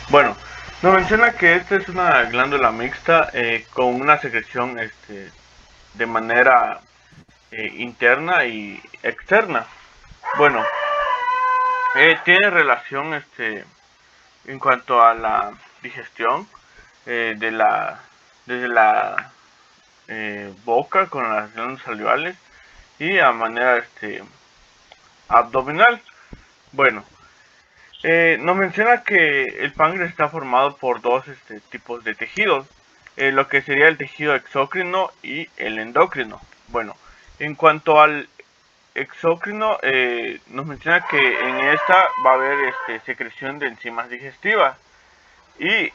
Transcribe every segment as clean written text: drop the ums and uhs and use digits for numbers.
Bueno, nos menciona que esta es una glándula mixta con una secreción de manera interna y externa. Bueno, tiene relación en cuanto a la digestión de desde la boca con las glándulas salivales y a manera abdominal. Bueno, nos menciona que el páncreas está formado por dos tipos de tejidos, lo que sería el tejido exócrino y el endocrino. Bueno, en cuanto al exócrino, nos menciona que en esta va a haber secreción de enzimas digestivas y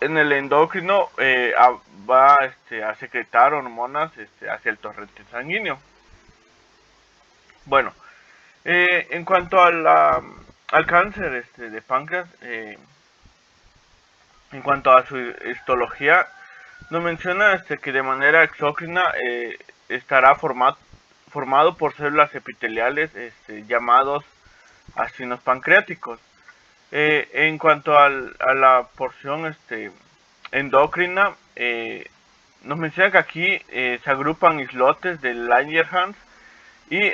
en el endocrino va a secretar hormonas hacia el torrente sanguíneo. Bueno, en cuanto a al cáncer de páncreas, en cuanto a su histología, nos menciona que de manera exócrina estará formado por células epiteliales llamados acinos pancreáticos. En cuanto a la porción endocrina, nos menciona que aquí se agrupan islotes de Langerhans y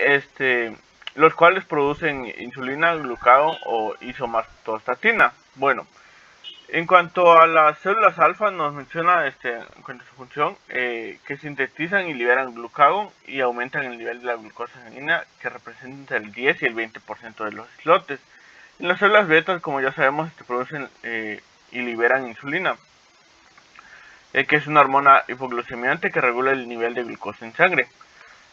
los cuales producen insulina, glucagón o isomatostatina. Bueno, en cuanto a las células alfa, nos menciona en cuanto a su función que sintetizan y liberan glucagón y aumentan el nivel de la glucosa sanguínea, que representa entre el 10 y el 20% de los islotes. En las células betas, como ya sabemos, producen y liberan insulina, que es una hormona hipoglucemiante que regula el nivel de glucosa en sangre.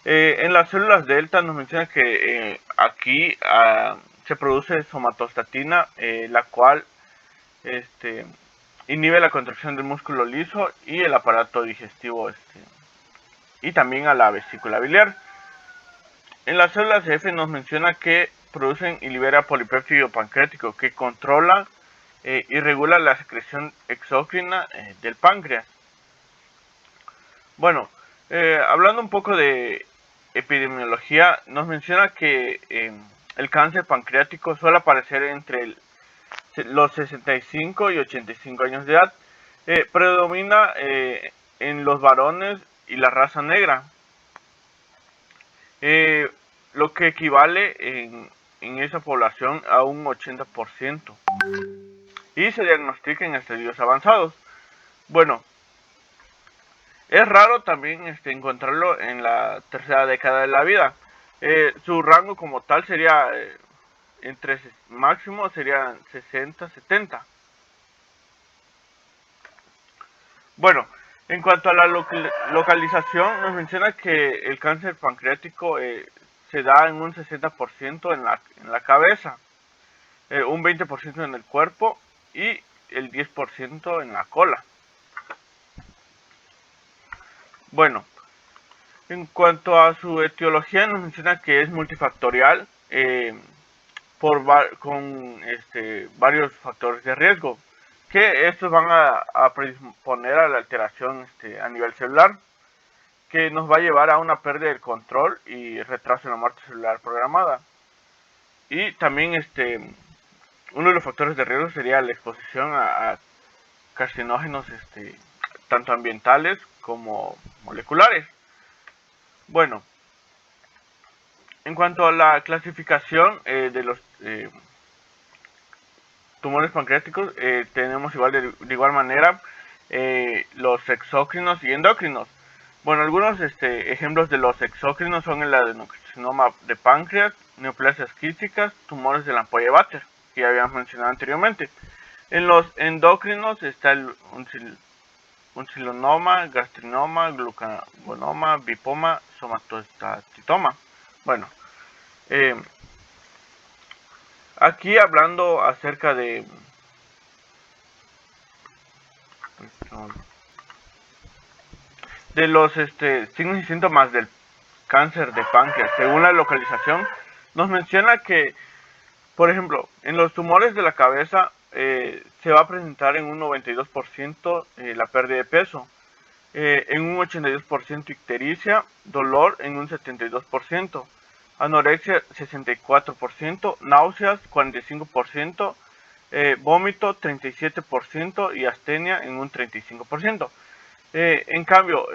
En las células delta nos menciona que aquí se produce somatostatina, la cual inhibe la contracción del músculo liso y el aparato digestivo y también a la vesícula biliar. En las células F nos menciona que producen y libera polipéptido pancreático que controla y regula la secreción exócrina del páncreas. Bueno, hablando un poco de epidemiología, nos menciona que el cáncer pancreático suele aparecer entre los 65 y 85 años de edad. Predomina en los varones y la raza negra, lo que equivale en esa población a un 80%. Y se diagnostica en estadios avanzados. Bueno, es raro también encontrarlo en la tercera década de la vida. Su rango como tal sería entre máximo serían 60-70. Bueno, en cuanto a la localización, nos menciona que el cáncer pancreático se da en un 60% en la cabeza, un 20% en el cuerpo y el 10% en la cola. Bueno, en cuanto a su etiología, nos menciona que es multifactorial con varios factores de riesgo, que estos van a predisponer a la alteración a nivel celular, que nos va a llevar a una pérdida del control y retraso en la muerte celular programada. Y también uno de los factores de riesgo sería la exposición a carcinógenos tanto ambientales como moleculares. Bueno, en cuanto a la clasificación de los tumores pancreáticos, tenemos de igual manera los exócrinos y endocrinos. Bueno, algunos ejemplos de los exócrinos son el adenocarcinoma de páncreas, neoplasias quísticas, tumores de la ampolla de Bacher, que ya habíamos mencionado anteriormente. En los endocrinos está el uncilinoma, gastrinoma, glucagonoma, bipoma, somatostatitoma. Bueno, aquí hablando acerca los signos y síntomas del cáncer de páncreas, según la localización, nos menciona que, por ejemplo, en los tumores de la cabeza se va a presentar en un 92% la pérdida de peso, en un 82% ictericia, dolor en un 72%, anorexia 64%, náuseas 45%, vómito 37% y astenia en un 35%. En cambio,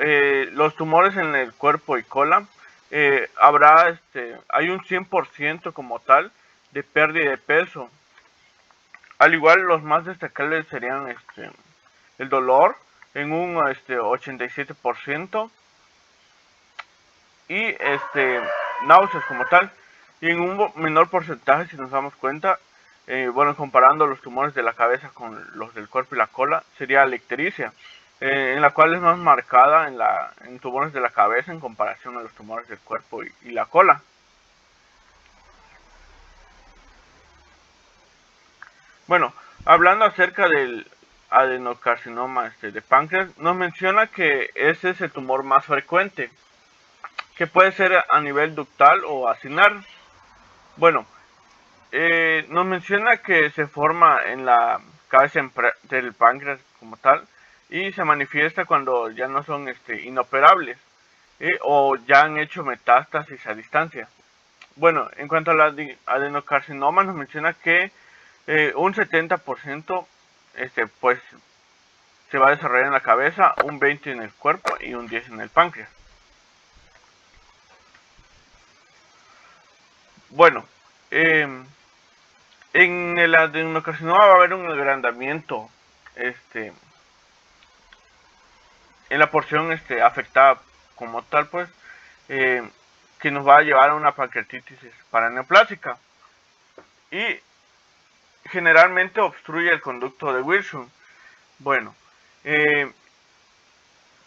los tumores en el cuerpo y cola, hay un 100% como tal de pérdida de peso. Al igual, los más destacables serían el dolor en un 87% y náuseas como tal. Y en un menor porcentaje, si nos damos cuenta, bueno, comparando los tumores de la cabeza con los del cuerpo y la cola, sería la ictericia, en la cual es más marcada en tumores de la cabeza en comparación a los tumores del cuerpo y la cola. Bueno, hablando acerca del adenocarcinoma de páncreas, nos menciona que ese es el tumor más frecuente, que puede ser a nivel ductal o acinar. Bueno, nos menciona que se forma en la cabeza del páncreas como tal y se manifiesta cuando ya no son inoperables o ya han hecho metástasis a distancia. Bueno, en cuanto a la adenocarcinoma, nos menciona que un 70% pues se va a desarrollar en la cabeza, un 20% en el cuerpo y un 10% en el páncreas. Bueno, en el adenocarcinoma va a haber un agrandamiento en la porción afectada como tal, pues, que nos va a llevar a una pancreatitis paraneoplásica y generalmente obstruye el conducto de Wilson. Bueno,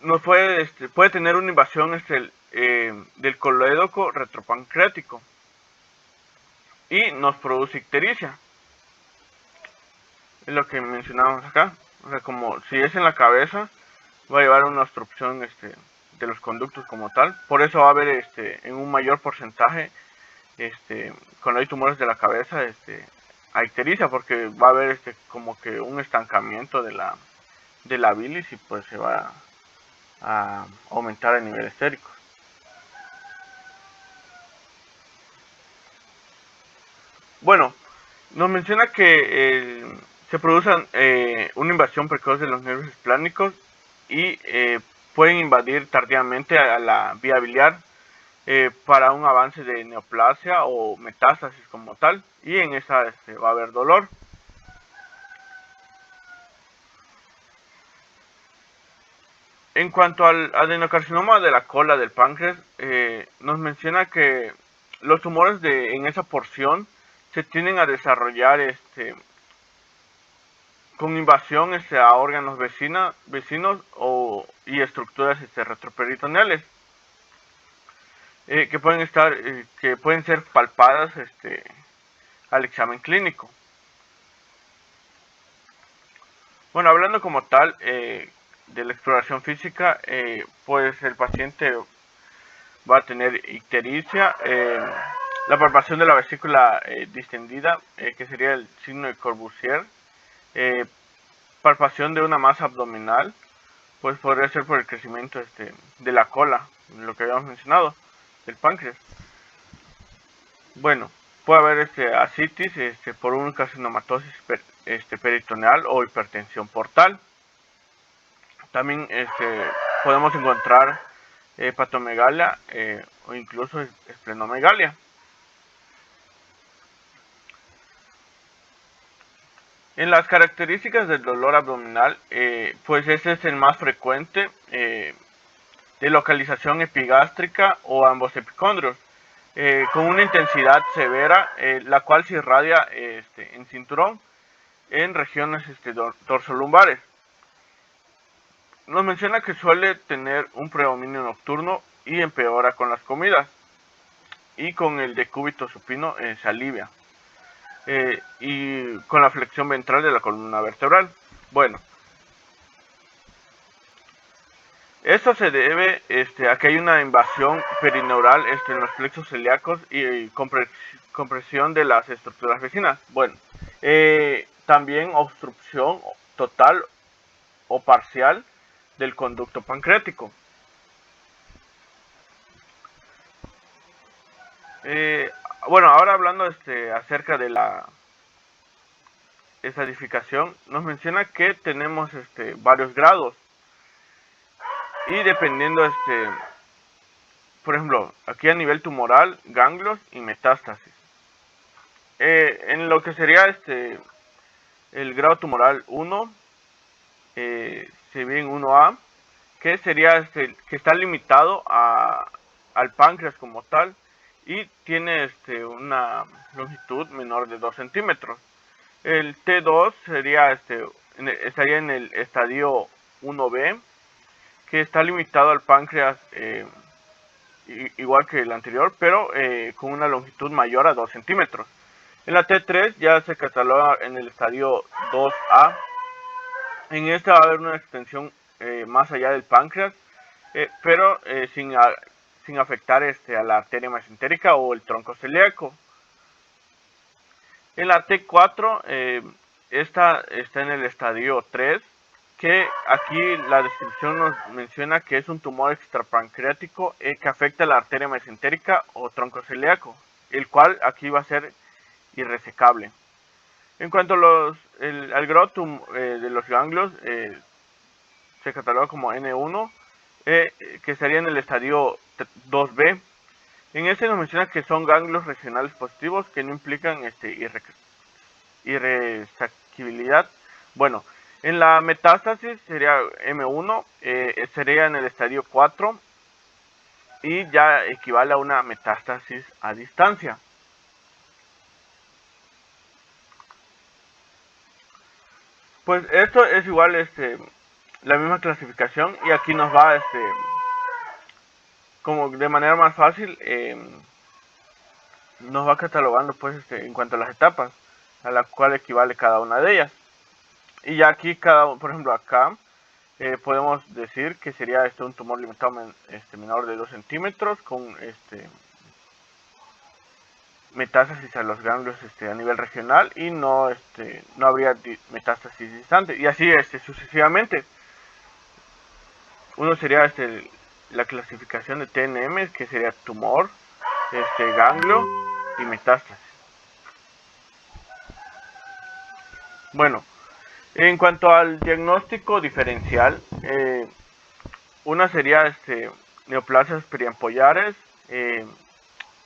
nos puede tener una invasión del colédoco retropancreático y nos produce ictericia. Es lo que mencionábamos acá. O sea, como si es en la cabeza, va a llevar a una obstrucción de los conductos como tal. Por eso va a haber en un mayor porcentaje, cuando hay tumores de la cabeza, a ictericia, porque va a haber como que un estancamiento de la bilis y pues se va a aumentar el nivel estérico. Bueno, nos menciona que se produce una invasión precoz de los nervios esplánicos y pueden invadir tardíamente a la vía biliar para un avance de neoplasia o metástasis como tal, y en esa va a haber dolor. En cuanto al adenocarcinoma de la cola del páncreas, nos menciona que los tumores en esa porción se tienden a desarrollar con invasión a órganos vecinos y estructuras retroperitoneales que pueden ser palpadas al examen clínico. Bueno, hablando como tal de la exploración física, pues el paciente va a tener ictericia, la palpación de la vesícula distendida, que sería el signo de Corbusier, palpación de una masa abdominal, pues podría ser por el crecimiento de la cola, lo que habíamos mencionado, del páncreas. Bueno, puede haber ascitis por una carcinomatosis peritoneal o hipertensión portal. También podemos encontrar hepatomegalia o incluso esplenomegalia. En las características del dolor abdominal, pues ese es el más frecuente, de localización epigástrica o ambos epicondrios, con una intensidad severa, la cual se irradia en cinturón en regiones dorsolumbares. Nos menciona que suele tener un predominio nocturno y empeora con las comidas, y con el decúbito supino se alivia, y con la flexión ventral de la columna vertebral. Bueno, esto se debe a que hay una invasión perineural en los plexos celíacos y compresión de las estructuras vecinas. Bueno, también obstrucción total o parcial del conducto pancreático. Bueno, ahora hablando acerca de estadificación nos menciona que tenemos varios grados y dependiendo por ejemplo, aquí a nivel tumoral, ganglios y metástasis. En lo que sería el grado tumoral 1, se ve en 1A, que sería que está limitado al páncreas como tal y tiene una longitud menor de 2 centímetros. El T2 sería estaría en el estadio 1B, que está limitado al páncreas igual que el anterior, pero con una longitud mayor a 2 centímetros. En la T3 ya se cataloga en el estadio 2A. En esta va a haber una extensión más allá del páncreas, pero sin afectar a la arteria mesentérica o el tronco celíaco. En la T4, esta está en el estadio 3, que aquí la descripción nos menciona que es un tumor extrapancreático que afecta la arteria mesentérica o tronco celíaco, el cual aquí va a ser irresecable. En cuanto al grado de los ganglios, se cataloga como N1, que estaría en el estadio 2B. En este nos menciona que son ganglios regionales positivos que no implican irresequibilidad. Bueno, en la metástasis sería M1, sería en el estadio 4 y ya equivale a una metástasis a distancia. Pues esto es igual la misma clasificación y aquí nos va como de manera más fácil nos va catalogando pues en cuanto a las etapas a la cual equivale cada una de ellas. Y ya aquí por ejemplo acá podemos decir que sería un tumor limitado menor de 2 centímetros con metástasis a los ganglios a nivel regional y no habría metástasis distante y así sucesivamente. Uno sería la clasificación de TNM, que sería tumor, ganglio y metástasis. Bueno, en cuanto al diagnóstico diferencial, una sería neoplasias periampollares,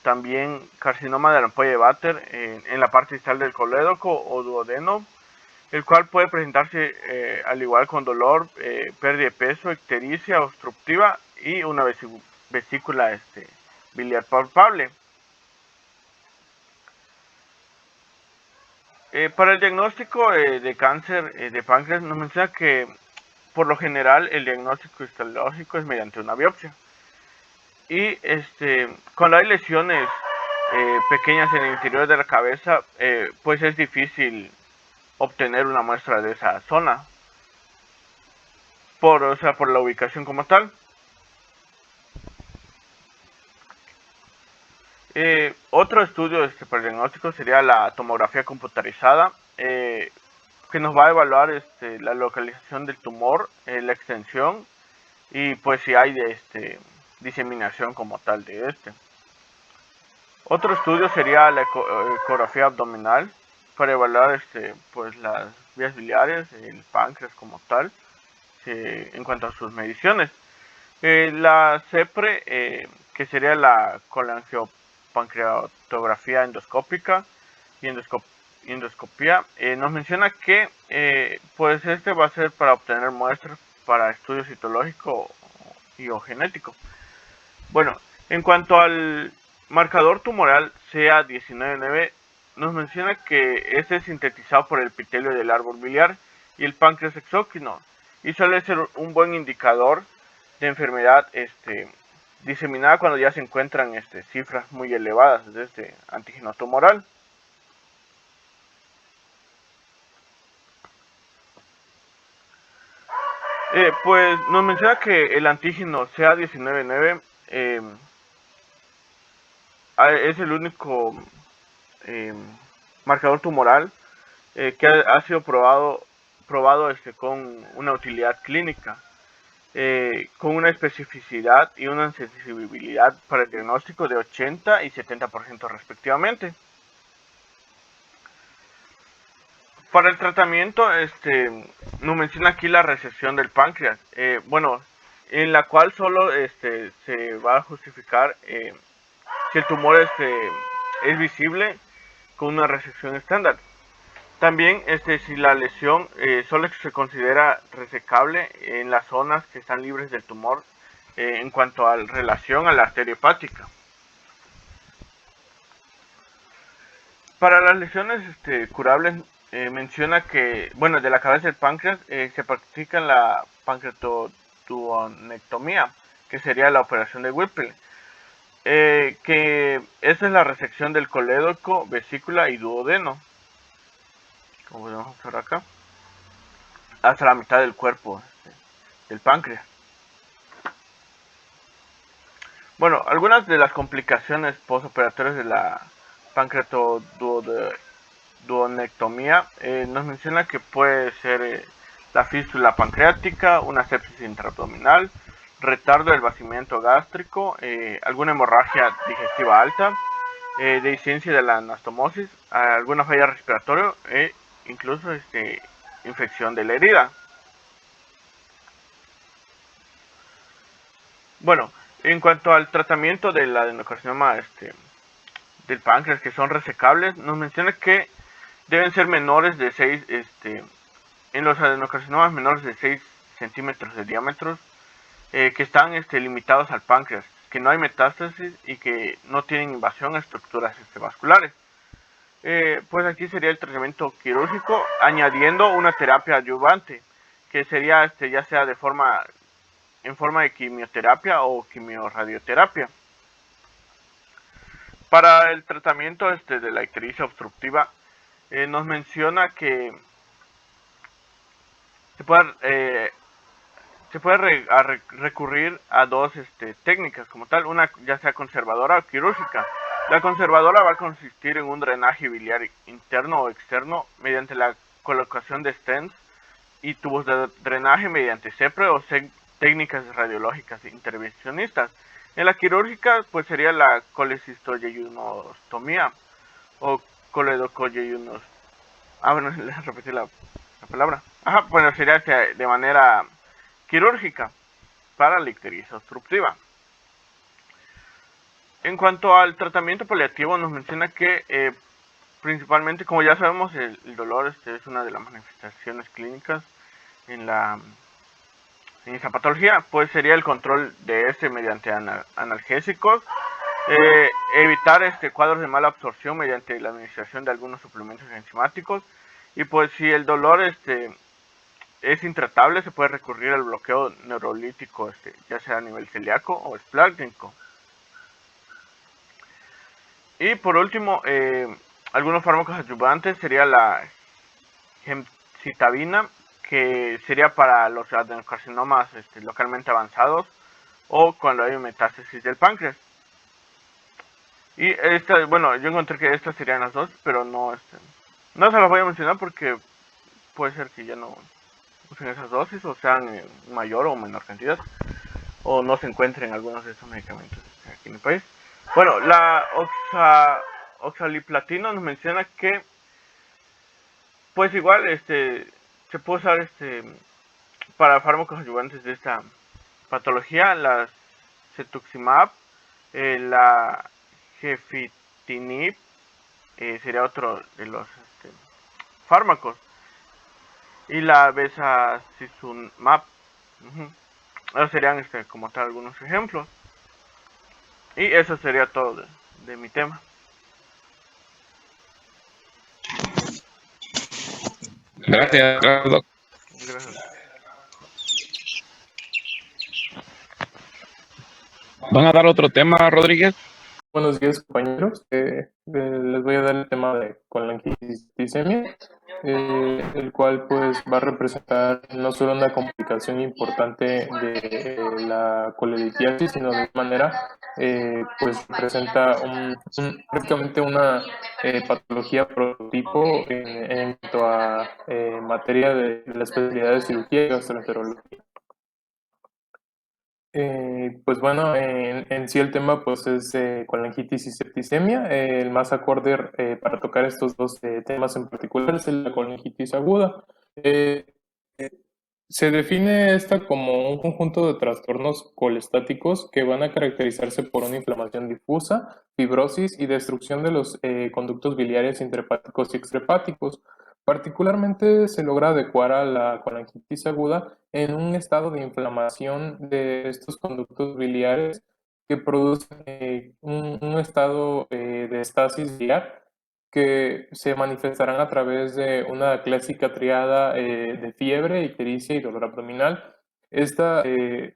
también carcinoma de la ampolla de Vater en la parte distal del colédoco o duodeno, el cual puede presentarse al igual con dolor, pérdida de peso, ictericia obstructiva y una vesícula biliar palpable. Para el diagnóstico de cáncer de páncreas nos menciona que por lo general el diagnóstico histológico es mediante una biopsia. Y cuando hay lesiones pequeñas en el interior de la cabeza, pues es difícil obtener una muestra de esa zona, por la ubicación como tal. Otro estudio para el diagnóstico sería la tomografía computarizada, que nos va a evaluar la localización del tumor, la extensión y pues si hay diseminación como tal de Otro estudio sería la ecografía abdominal para evaluar pues las vías biliares, el páncreas como tal, en cuanto a sus mediciones. La CEPRE, que sería la colangiopancreatografía endoscópica y endoscopía, nos menciona que pues va a ser para obtener muestras para estudio citológico y o genético. Bueno, en cuanto al marcador tumoral CA199, nos menciona que este es sintetizado por el epitelio del árbol biliar y el páncreas exócrino y suele ser un buen indicador de enfermedad diseminada cuando ya se encuentran cifras muy elevadas de este antígeno tumoral. Pues nos menciona que el antígeno CA199 es el único marcador tumoral que ha sido probado con una utilidad clínica, con una especificidad y una sensibilidad para el diagnóstico de 80 y 70% respectivamente. Para el tratamiento, nos menciona aquí la resección del páncreas. Bueno, en la cual solo se va a justificar si el tumor es visible con una resección estándar. También si la lesión solo se considera resecable en las zonas que están libres del tumor en cuanto a relación a la arteria hepática. Para las lesiones curables menciona que, bueno, de la cabeza del páncreas se practica la pancreatoduodectomía, que sería la operación de Whipple. Que esa es la resección del colédoco, vesícula y duodeno, como podemos observar acá, hasta la mitad del cuerpo del páncreas. Bueno, algunas de las complicaciones postoperatorias de la pancreatoduodectomía nos menciona que puede ser la fístula pancreática, una sepsis intraabdominal, retardo del vaciamiento gástrico, alguna hemorragia digestiva alta, dehiscencia de la anastomosis, alguna falla respiratoria e incluso infección de la herida. Bueno, en cuanto al tratamiento del adenocarcinoma del páncreas que son resecables, nos menciona que deben ser menores de 6, en los adenocarcinomas menores de 6 centímetros de diámetro, que están limitados al páncreas, que no hay metástasis y que no tienen invasión a estructuras vasculares. Pues aquí sería el tratamiento quirúrgico añadiendo una terapia adyuvante, que sería ya sea en forma de quimioterapia o quimiorradioterapia. Para el tratamiento de la ictericia obstructiva, nos menciona que se puede recurrir a dos técnicas como tal, una ya sea conservadora o quirúrgica. La conservadora va a consistir en un drenaje biliar interno o externo mediante la colocación de stents y tubos de drenaje mediante CEPRE o técnicas radiológicas intervencionistas. En la quirúrgica, pues sería la colecistoyeyunostomía o coledocoyeyunos. Bueno, les repetí la palabra. Bueno, sería de manera quirúrgica para la ictericia obstructiva. En cuanto al tratamiento paliativo, nos menciona que principalmente, como ya sabemos, el dolor es una de las manifestaciones clínicas en esa patología, pues sería el control de mediante analgésicos, evitar cuadros de mala absorción mediante la administración de algunos suplementos enzimáticos, y pues si el dolor es intratable, se puede recurrir al bloqueo neurolítico, ya sea a nivel celíaco o esplácnico. Y por último, algunos fármacos adyuvantes sería la gemcitabina, que sería para los adenocarcinomas localmente avanzados o cuando hay metástasis del páncreas. Y bueno, yo encontré que estas serían las dos, pero no se las voy a mencionar porque puede ser que ya no usen esas dosis o sean en mayor o menor cantidad o no se encuentren algunos de estos medicamentos aquí en el país. Bueno, la oxaliplatino nos menciona que pues igual se puede usar para fármacos ayudantes de esta patología, la cetuximab, la gefitinib, sería otro de los fármacos, y la bezacizumab. Esos serían como tal algunos ejemplos. Y eso sería todo de mi tema. Gracias, Doc. Gracias. ¿Van a dar otro tema, Rodríguez? Buenos días, compañeros. Les voy a dar el tema de colangitistemia, el cual pues va a representar no solo una complicación importante de la colelitiasis, sino de manera pues representa prácticamente una patología prototipo en cuanto a materia de la especialidad de cirugía y gastroenterología. Pues bueno, en sí el tema pues es colangitis y septicemia. El más acorde para tocar estos dos temas en particular es la colangitis aguda. Eh, Se define esta como un conjunto de trastornos colestáticos que van a caracterizarse por una inflamación difusa, fibrosis y destrucción de los conductos biliares intrahepáticos y extrahepáticos. Particularmente se logra adecuar a la colangitis aguda en un estado de inflamación de estos conductos biliares que producen un estado de estasis biliar que se manifestarán a través de una clásica triada de fiebre, ictericia y dolor abdominal. Esta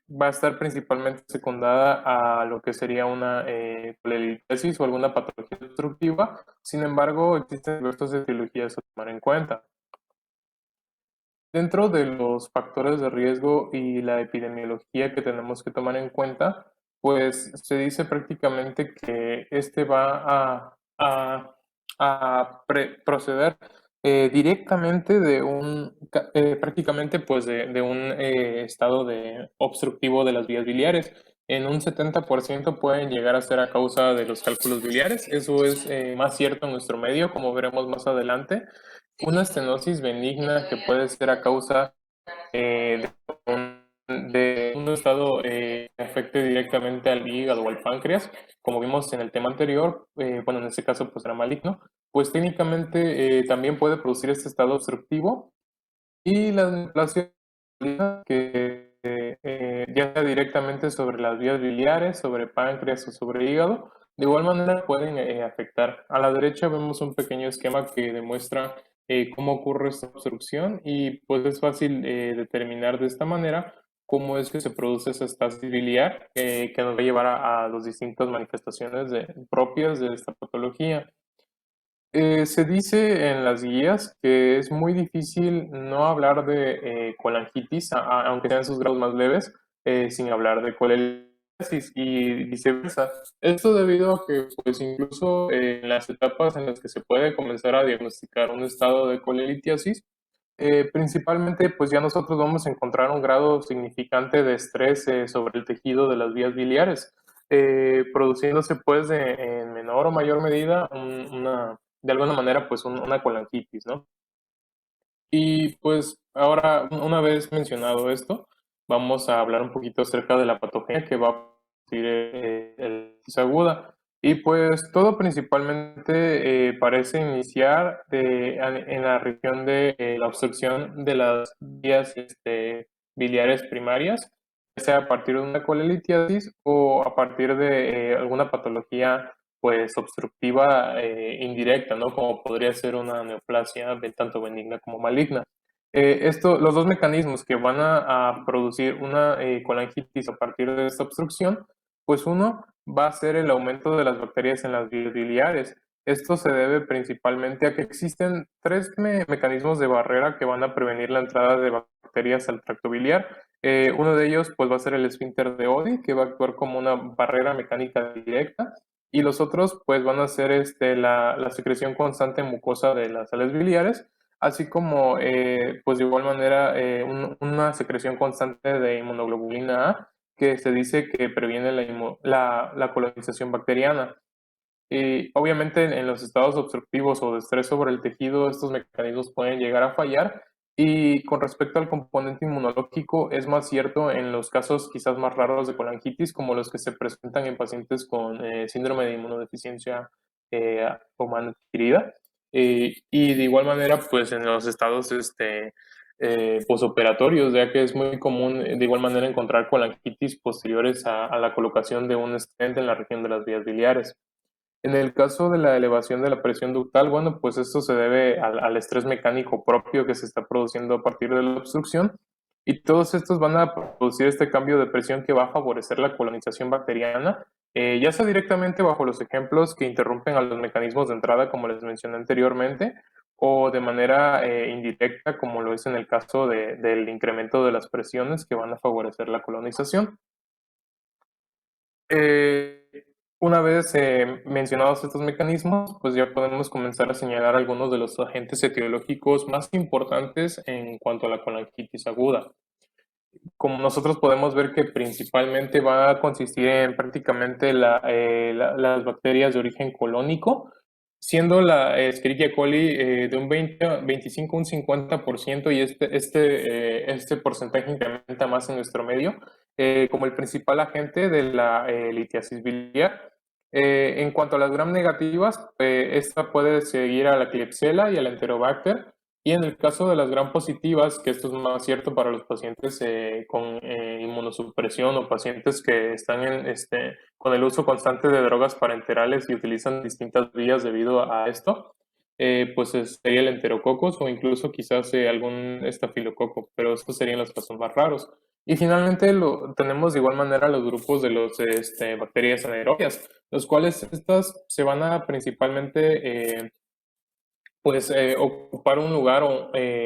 va a estar principalmente secundada a lo que sería una colelitiasis o alguna patología obstructiva. Sin embargo, existen diversas etiologías a tomar en cuenta. Dentro de los factores de riesgo y la epidemiología que tenemos que tomar en cuenta, pues se dice prácticamente que este va a proceder directamente de prácticamente pues de un estado de obstructivo de las vías biliares. En un 70% pueden llegar a ser a causa de los cálculos biliares. Eso es más cierto en nuestro medio, como veremos más adelante. Una estenosis benigna que puede ser a causa de un estado que afecte directamente al hígado o al páncreas, como vimos en el tema anterior, bueno, en este caso pues era maligno, pues técnicamente también puede producir este estado obstructivo y la neoplasia que ya sea directamente sobre las vías biliares, sobre páncreas o sobre hígado, de igual manera pueden afectar. A la derecha vemos un pequeño esquema que demuestra cómo ocurre esta obstrucción y pues es fácil determinar de esta manera cómo es que se produce esa estasis biliar que nos va a llevar a las distintas manifestaciones propias de esta patología. Se dice en las guías que es muy difícil no hablar de colangitis, aunque sean sus grados más leves, sin hablar de colelitiasis y viceversa. Esto debido a que, pues, incluso en las etapas en las que se puede comenzar a diagnosticar un estado de colelitiasis, principalmente, pues ya nosotros vamos a encontrar un grado significante de estrés sobre el tejido de las vías biliares, produciéndose, pues, en menor o mayor medida de alguna manera, pues una colangitis, ¿no? Y pues ahora, una vez mencionado esto, vamos a hablar un poquito acerca de la patogenia que va a producir el titis aguda. Y pues todo principalmente parece iniciar en la región de la obstrucción de las vías biliares primarias, ya sea a partir de una colelitiasis o a partir de alguna patología pues obstructiva indirecta, ¿no? Como podría ser una neoplasia tanto benigna como maligna. Los dos mecanismos que van a producir una colangitis a partir de esta obstrucción, pues uno va a ser el aumento de las bacterias en las vías biliares. Esto se debe principalmente a que existen tres mecanismos de barrera que van a prevenir la entrada de bacterias al tracto biliar. Uno de ellos pues va a ser el esfínter de Oddi, que va a actuar como una barrera mecánica directa, y los otros pues van a ser la secreción constante mucosa de las sales biliares, así como pues de igual manera una secreción constante de inmunoglobulina A, que se dice que previene la colonización bacteriana. Y obviamente en los estados obstructivos o de estrés sobre el tejido, estos mecanismos pueden llegar a fallar. Y con respecto al componente inmunológico, es más cierto en los casos quizás más raros de colangitis, como los que se presentan en pacientes con síndrome de inmunodeficiencia humana adquirida. Y de igual manera, pues en los estados posoperatorios, ya que es muy común de igual manera encontrar colangitis posteriores a la colocación de un stent en la región de las vías biliares. En el caso de la elevación de la presión ductal, bueno, pues esto se debe al estrés mecánico propio que se está produciendo a partir de la obstrucción, y todos estos van a producir este cambio de presión que va a favorecer la colonización bacteriana, ya sea directamente bajo los ejemplos que interrumpen a los mecanismos de entrada, como les mencioné anteriormente, o de manera indirecta, como lo es en el caso del incremento de las presiones que van a favorecer la colonización. Eh, una vez mencionados estos mecanismos, pues ya podemos comenzar a señalar algunos de los agentes etiológicos más importantes en cuanto a la colangitis aguda. como nosotros podemos ver que principalmente va a consistir en prácticamente las bacterias de origen colónico, siendo la Escherichia coli de un 25 a un 50%, y este porcentaje incrementa más en nuestro medio, como el principal agente de la litiasis biliar. En cuanto a las gram negativas, esta puede seguir a la Klebsiella y al Enterobacter, y en el caso de las gram positivas, que esto es más cierto para los pacientes con inmunosupresión o pacientes que están con el uso constante de drogas parenterales y utilizan distintas vías debido a esto, pues sería el enterococos o incluso quizás algún estafilococo, pero estos serían los casos más raros. Y finalmente tenemos de igual manera los grupos de los bacterias anaerobias, los cuales estas se van a principalmente ocupar un lugar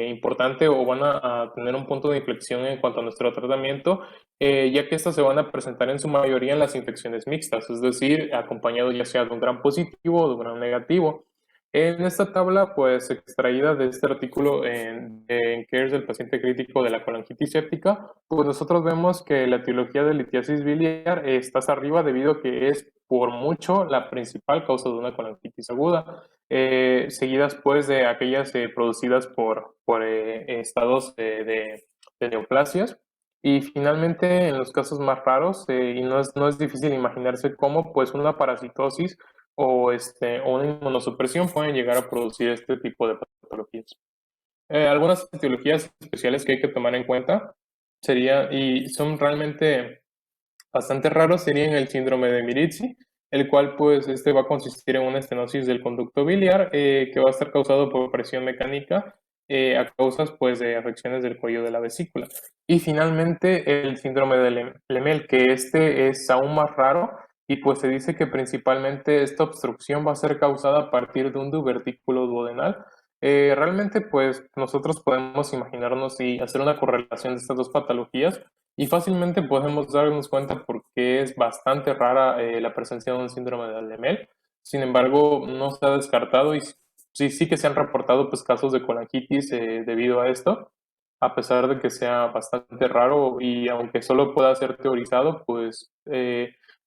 importante, o van a tener un punto de inflexión en cuanto a nuestro tratamiento, ya que estas se van a presentar en su mayoría en las infecciones mixtas, es decir, acompañado ya sea de un gram positivo o de un gram negativo. En esta tabla, pues extraída de este artículo en CARES del paciente crítico de la colangitis séptica, pues nosotros vemos que la etiología de litiasis biliar está arriba debido a que es por mucho la principal causa de una colangitis aguda, seguidas pues de aquellas producidas por estados de neoplasias. Y finalmente, en los casos más raros, y no es difícil imaginarse cómo, pues una parasitosis o una inmunosupresión pueden llegar a producir este tipo de patologías. Algunas etiologías especiales que hay que tomar en cuenta y son realmente bastante raros, serían el síndrome de Mirizzi, el cual pues va a consistir en una estenosis del conducto biliar, que va a estar causado por presión mecánica a causas pues de afecciones del cuello de la vesícula. Y finalmente el síndrome de Lemel, que es aún más raro, y pues se dice que principalmente esta obstrucción va a ser causada a partir de un divertículo duodenal. Realmente pues nosotros podemos imaginarnos y hacer una correlación de estas dos patologías, y fácilmente podemos darnos cuenta porque es bastante rara la presencia de un síndrome de Lemel. Sin embargo, no se ha descartado, y sí que se han reportado pues casos de colangitis debido a esto, a pesar de que sea bastante raro, y aunque solo pueda ser teorizado, pues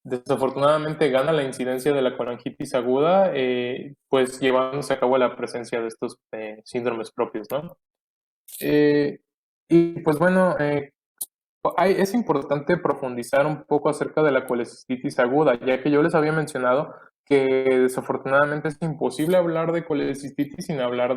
desafortunadamente gana la incidencia de la colangitis aguda, pues llevándose a cabo la presencia de estos síndromes propios, ¿no? Y pues bueno, es importante profundizar un poco acerca de la colecistitis aguda, ya que yo les había mencionado que desafortunadamente es imposible hablar de colecistitis sin hablar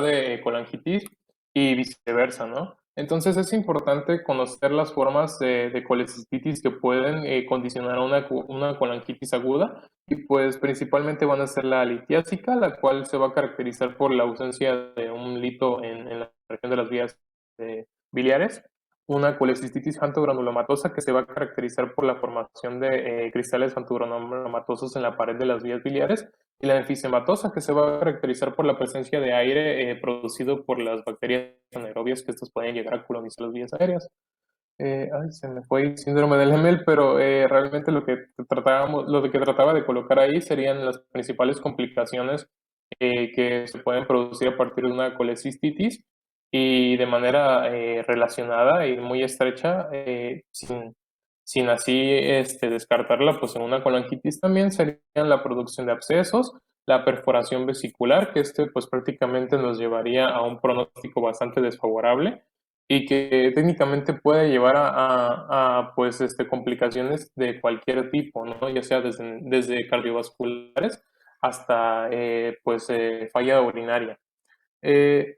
de colangitis, y viceversa, ¿no? Entonces es importante conocer las formas de colecistitis que pueden condicionar a una colangitis aguda, y pues principalmente van a ser la litiásica, la cual se va a caracterizar por la ausencia de un lito en la región de las vías biliares; una colecistitis fantogranulomatosa, que se va a caracterizar por la formación de cristales fantogranulomatosos en la pared de las vías biliares; y la enfisematosa, que se va a caracterizar por la presencia de aire producido por las bacterias anaerobias, que estos pueden llegar a colonizar las vías aéreas. Se me fue el síndrome del Hemel, pero realmente lo que trataba de colocar ahí serían las principales complicaciones que se pueden producir a partir de una colecistitis, y de manera relacionada y muy estrecha, sin así descartarla, pues en una colangitis también serían la producción de abscesos, la perforación vesicular, que pues prácticamente nos llevaría a un pronóstico bastante desfavorable, y que técnicamente puede llevar pues complicaciones de cualquier tipo, ¿no? Ya sea desde cardiovasculares hasta falla urinaria.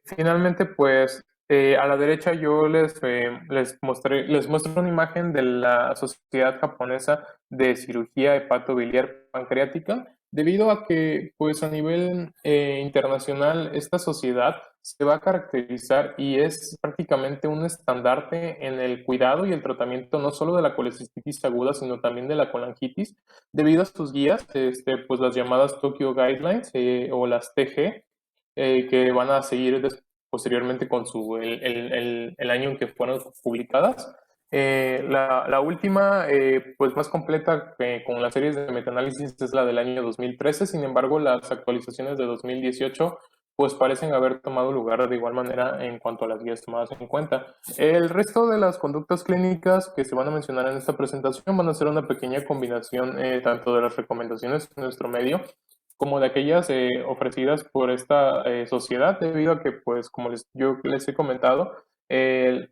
Finalmente, pues a la derecha yo les muestro una imagen de la Sociedad Japonesa de Cirugía Hepatobiliar Pancreática, debido a que pues a nivel internacional esta sociedad se va a caracterizar y es prácticamente un estandarte en el cuidado y el tratamiento no solo de la colecistitis aguda, sino también de la colangitis, debido a sus guías, pues las llamadas Tokyo Guidelines, o las TG, que van a seguir posteriormente con el año en que fueron publicadas. La última, pues más completa, con las series de metaanálisis, es la del año 2013. Sin embargo, las actualizaciones de 2018 pues parecen haber tomado lugar de igual manera en cuanto a las guías tomadas en cuenta. El resto de las conductas clínicas que se van a mencionar en esta presentación van a ser una pequeña combinación tanto de las recomendaciones de nuestro medio como de aquellas ofrecidas por esta sociedad, debido a que, pues, como yo les he comentado, el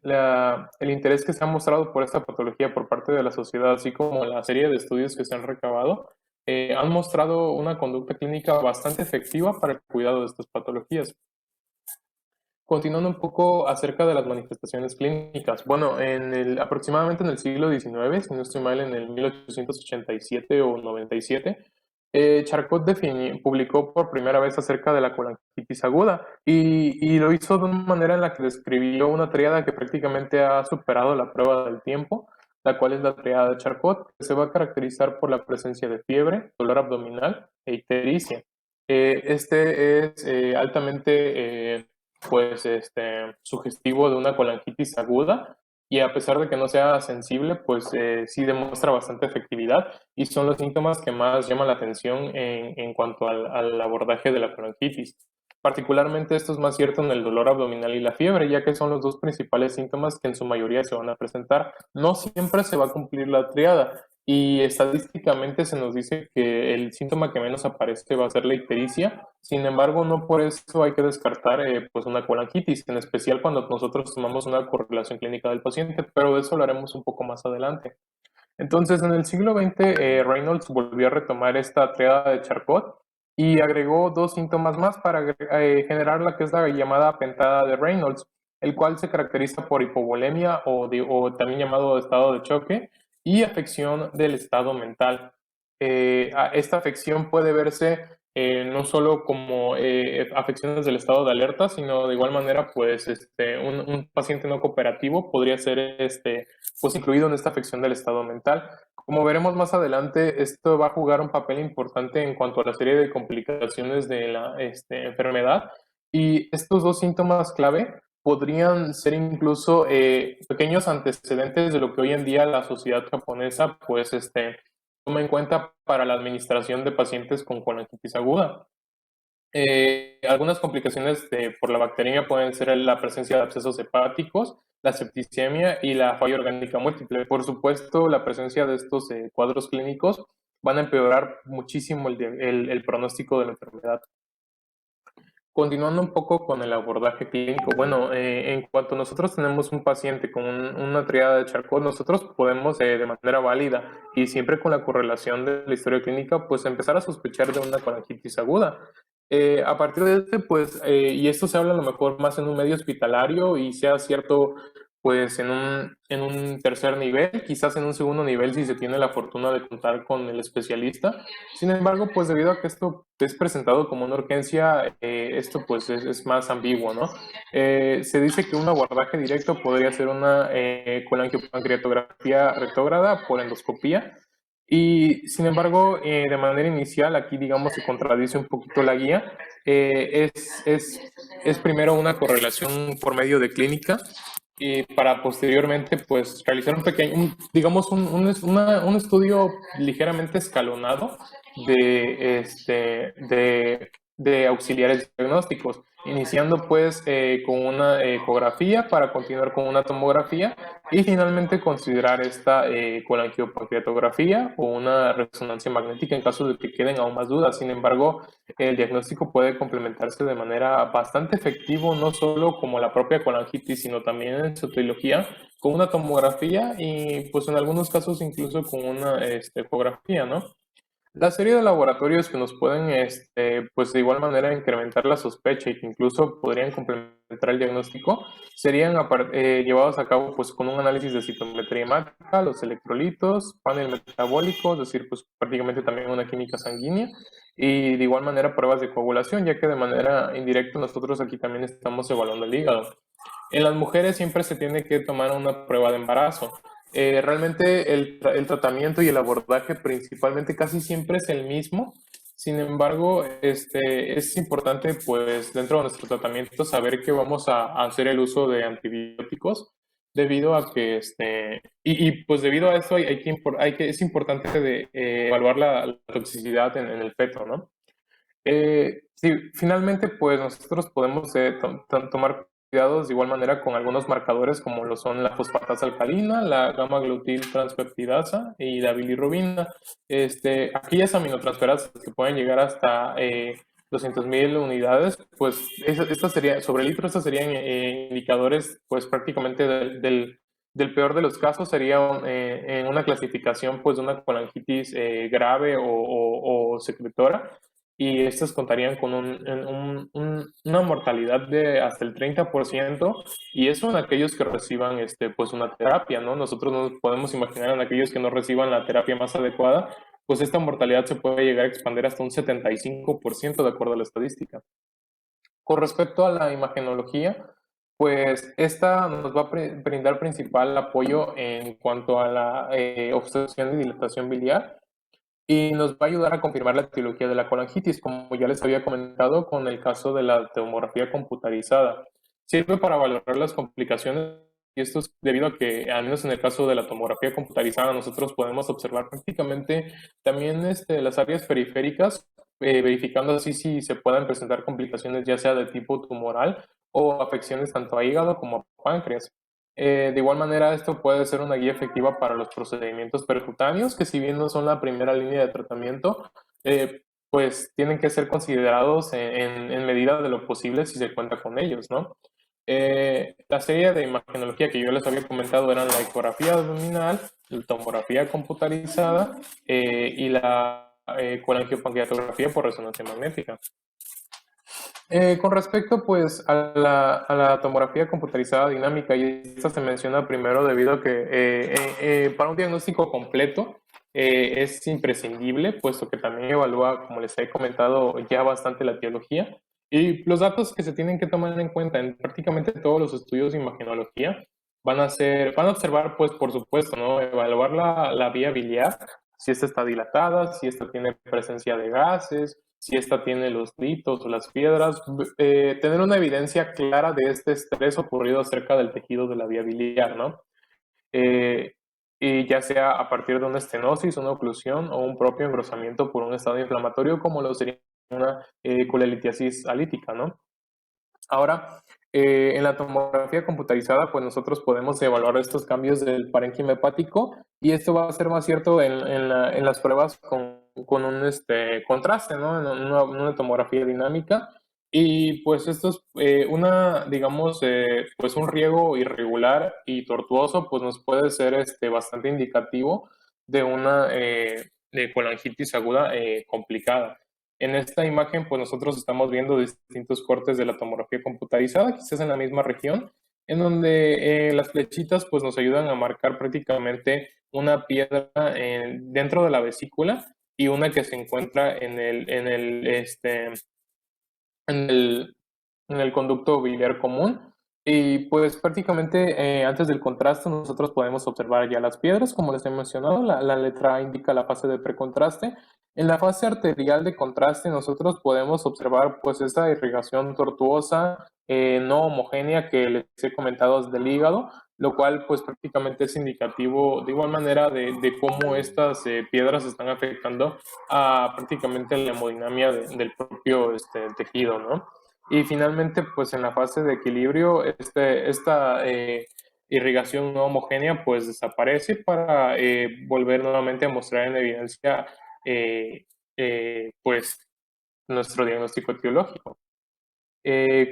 interés que se ha mostrado por esta patología por parte de la sociedad, así como la serie de estudios que se han recabado, han mostrado una conducta clínica bastante efectiva para el cuidado de estas patologías. Continuando un poco acerca de las manifestaciones clínicas. Bueno, aproximadamente en el siglo XIX, si no estoy mal, en el 1887 o 97, Charcot publicó por primera vez acerca de la colangitis aguda y lo hizo de una manera en la que describió una tríada que prácticamente ha superado la prueba del tiempo, la cual es la tríada de Charcot, que se va a caracterizar por la presencia de fiebre, dolor abdominal e ictericia. Este es altamente sugestivo de una colangitis aguda, y a pesar de que no sea sensible, pues sí demuestra bastante efectividad y son los síntomas que más llaman la atención en cuanto al abordaje de la colangitis. Particularmente esto es más cierto en el dolor abdominal y la fiebre, ya que son los dos principales síntomas que en su mayoría se van a presentar. No siempre se va a cumplir la triada, y estadísticamente se nos dice que el síntoma que menos aparece va a ser la ictericia. Sin embargo, no por eso hay que descartar pues una colangitis, en especial cuando nosotros tomamos una correlación clínica del paciente, pero de eso lo haremos un poco más adelante. Entonces, en el siglo XX, Reynolds volvió a retomar esta triada de Charcot y agregó dos síntomas más para generar la que es la llamada pentada de Reynolds, el cual se caracteriza por hipovolemia o también llamado estado de choque y afección del estado mental. Esta afección puede verse no solo como afecciones del estado de alerta, sino de igual manera, pues, un paciente no cooperativo podría ser pues, incluido en esta afección del estado mental. Como veremos más adelante, esto va a jugar un papel importante en cuanto a la serie de complicaciones de la enfermedad, y estos dos síntomas clave podrían ser incluso pequeños antecedentes de lo que hoy en día la sociedad japonesa pues toma en cuenta para la administración de pacientes con colangitis aguda. Algunas complicaciones por la bacteriemia pueden ser la presencia de abscesos hepáticos, la septicemia y la falla orgánica múltiple. Por supuesto, la presencia de estos cuadros clínicos van a empeorar muchísimo el pronóstico de la enfermedad. Continuando un poco con el abordaje clínico, bueno, en cuanto nosotros tenemos un paciente con una triada de Charcot, nosotros podemos de manera válida y siempre con la correlación de la historia clínica, pues empezar a sospechar de una colangitis aguda. A partir de pues, y esto se habla a lo mejor más en un medio hospitalario y sea cierto, pues en un tercer nivel, quizás en un segundo nivel si se tiene la fortuna de contar con el especialista. Sin embargo, pues debido a que esto es presentado como una urgencia, esto pues es más ambiguo, ¿no? Se dice que un abordaje directo podría ser una colangiopancreatografía retrógrada por endoscopía, y sin embargo, de manera inicial, aquí digamos se contradice un poquito la guía. Es primero una correlación por medio de clínica y para posteriormente pues realizar digamos un estudio ligeramente escalonado de auxiliares diagnósticos, iniciando pues con una ecografía para continuar con una tomografía y finalmente considerar esta colangiopancreatografía o una resonancia magnética en caso de que queden aún más dudas. Sin embargo, el diagnóstico puede complementarse de manera bastante efectiva, no solo como la propia colangitis, sino también en su etiología, con una tomografía y pues en algunos casos incluso con una ecografía, ¿no? La serie de laboratorios que nos pueden, pues de igual manera incrementar la sospecha y que incluso podrían complementar el diagnóstico, serían llevados a cabo pues con un análisis de citometría hemática, los electrolitos, panel metabólico, es decir, pues prácticamente también una química sanguínea, y de igual manera pruebas de coagulación, ya que de manera indirecta nosotros aquí también estamos evaluando el hígado. En las mujeres siempre se tiene que tomar una prueba de embarazo. Realmente el tratamiento y el abordaje principalmente casi siempre es el mismo. Sin embargo, es importante pues dentro de nuestro tratamiento saber que vamos a hacer el uso de antibióticos debido a que pues debido a eso es importante evaluar la toxicidad en el feto, ¿no? Sí, finalmente, pues nosotros podemos tomar cuidados de igual manera con algunos marcadores como lo son la fosfatasa alcalina, la gamma glutil transpeptidasa y la bilirrubina. Aquellas aminotransferasas que pueden llegar hasta 200.000 unidades, pues estas serían, sobre el litro, estos serían indicadores pues prácticamente del peor de los casos, sería en una clasificación pues de una colangitis grave o secretora, y estas contarían con una mortalidad de hasta el 30%, y eso en aquellos que reciban pues una terapia, ¿no? Nosotros nos podemos imaginar en aquellos que no reciban la terapia más adecuada, pues esta mortalidad se puede llegar a expandir hasta un 75% de acuerdo a la estadística. Con respecto a la imagenología, pues esta nos va a brindar principal apoyo en cuanto a la obstrucción y dilatación biliar, y nos va a ayudar a confirmar la etiología de la colangitis, como ya les había comentado con el caso de la tomografía computarizada. Sirve para valorar las complicaciones, y esto es debido a que, al menos en el caso de la tomografía computarizada, nosotros podemos observar prácticamente también las áreas periféricas, verificando así si se pueden presentar complicaciones ya sea de tipo tumoral o afecciones tanto a hígado como a páncreas. De igual manera, esto puede ser una guía efectiva para los procedimientos percutáneos, que si bien no son la primera línea de tratamiento, pues tienen que ser considerados en medida de lo posible si se cuenta con ellos, ¿no? La serie de imagenología que yo les había comentado eran la ecografía abdominal, la tomografía computarizada y la colangiopancreatografía por resonancia magnética. Con respecto pues a la tomografía computarizada dinámica, y esta se menciona primero debido a que para un diagnóstico completo es imprescindible, puesto que también evalúa, como les he comentado, ya bastante la etiología, y los datos que se tienen que tomar en cuenta en prácticamente todos los estudios de imagenología van a observar, pues por supuesto, ¿no? Evaluar la vía biliar, si esta está dilatada, si esta tiene presencia de gases, si esta tiene los litos o las piedras, tener una evidencia clara de este estrés ocurrido acerca del tejido de la vía biliar, ¿no? Y ya sea a partir de una estenosis, una oclusión o un propio engrosamiento por un estado inflamatorio, como lo sería una colelitiasis alítica, ¿no? Ahora, en la tomografía computarizada, pues nosotros podemos evaluar estos cambios del parénquima hepático, y esto va a ser más cierto en las pruebas con un contraste, ¿no? En una tomografía dinámica. Y pues esto es digamos, pues un riego irregular y tortuoso, pues nos puede ser bastante indicativo de una de colangitis aguda complicada. En esta imagen, pues nosotros estamos viendo distintos cortes de la tomografía computarizada, quizás en la misma región, en donde las flechitas pues nos ayudan a marcar prácticamente una piedra dentro de la vesícula, y una que se encuentra en el conducto biliar común. Y pues prácticamente antes del contraste nosotros podemos observar ya las piedras, como les he mencionado, la letra A indica la fase de precontraste. En la fase arterial de contraste nosotros podemos observar pues esa irrigación tortuosa, no homogénea, que les he comentado desde el hígado, lo cual pues prácticamente es indicativo de igual manera de cómo estas piedras están afectando a prácticamente la hemodinamia del propio tejido, ¿no? Y finalmente, pues en la fase de equilibrio, esta irrigación no homogénea pues desaparece para volver nuevamente a mostrar en evidencia pues nuestro diagnóstico etiológico.